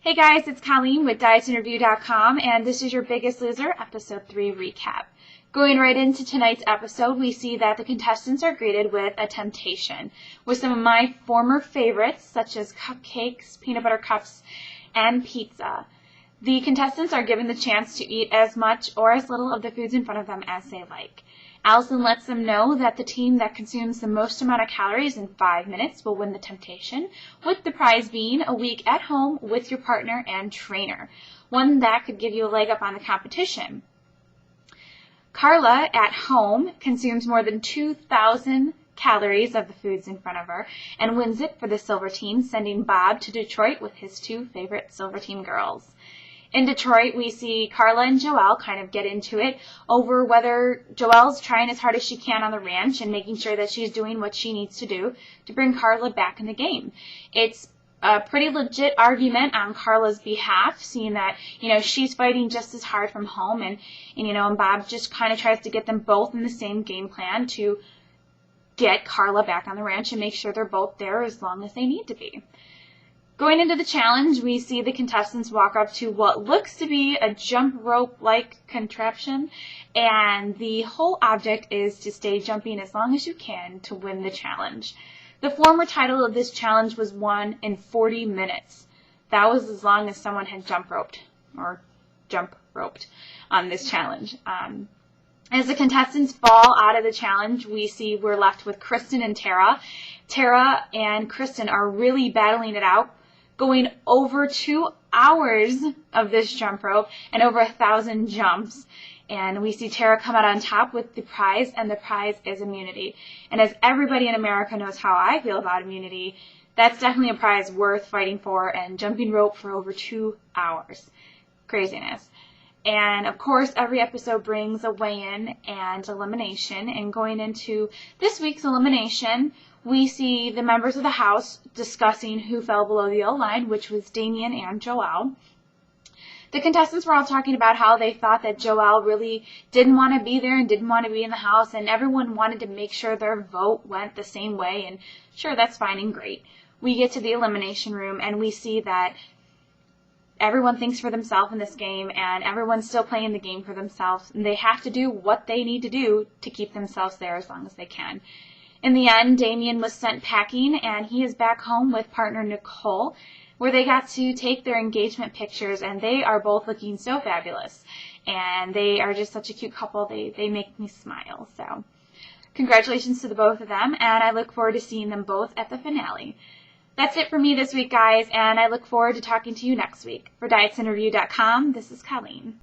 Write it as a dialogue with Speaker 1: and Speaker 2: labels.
Speaker 1: Hey guys, it's Coleen with DietsInterview.com, and this is your Biggest Loser Episode 3 recap. Going right into tonight's episode, we see that the contestants are greeted with a temptation, with some of my former favorites, such as cupcakes, peanut butter cups, and pizza. The contestants are given the chance to eat as much or as little of the foods in front of them as they like. Allison lets them know that the team that consumes the most amount of calories in 5 minutes will win the temptation, with the prize being a week at home with your partner and trainer, one that could give you a leg up on the competition. Carla, at home, consumes more than 2,000 calories of the foods in front of her and wins it for the Silver Team, sending Bob to Detroit with his two favorite Silver Team girls. In Detroit, we see Carla and Joelle kind of get into it over whether Joelle's trying as hard as she can on the ranch and making sure that she's doing what she needs to do to bring Carla back in the game. It's a pretty legit argument on Carla's behalf, seeing that, she's fighting just as hard from home, and Bob just kind of tries to get them both in the same game plan to get Carla back on the ranch and make sure they're both there as long as they need to be. Going into the challenge, we see the contestants walk up to what looks to be a jump rope-like contraption, and the whole object is to stay jumping as long as you can to win the challenge. The former title of this challenge was won in 40 minutes. That was as long as someone had jump roped on this challenge. As the contestants fall out of the challenge, we see we're left with Kristen and Tara. Tara and Kristen are really battling it out, going over 2 hours of this jump rope and over 1,000 jumps. And we see Tara come out on top with the prize, and the prize is immunity. And as everybody in America knows how I feel about immunity, that's definitely a prize worth fighting for, and jumping rope for over 2 hours. Craziness. And of course, every episode brings a weigh-in and elimination. And going into this week's elimination, we see the members of the house discussing who fell below the yellow line, which was Damien and Joelle. The contestants were all talking about how they thought that Joelle really didn't want to be there and didn't want to be in the house, and everyone wanted to make sure their vote went the same way, and sure, that's fine and great. We get to the elimination room, and we see that everyone thinks for themselves in this game, and everyone's still playing the game for themselves, and they have to do what they need to do to keep themselves there as long as they can. In the end, Damien was sent packing, and he is back home with partner Nicole, where they got to take their engagement pictures, and they are both looking so fabulous. And they are just such a cute couple. They make me smile. So congratulations to the both of them, and I look forward to seeing them both at the finale. That's it for me this week, guys, and I look forward to talking to you next week. For DietsInterview.com, this is Coleen.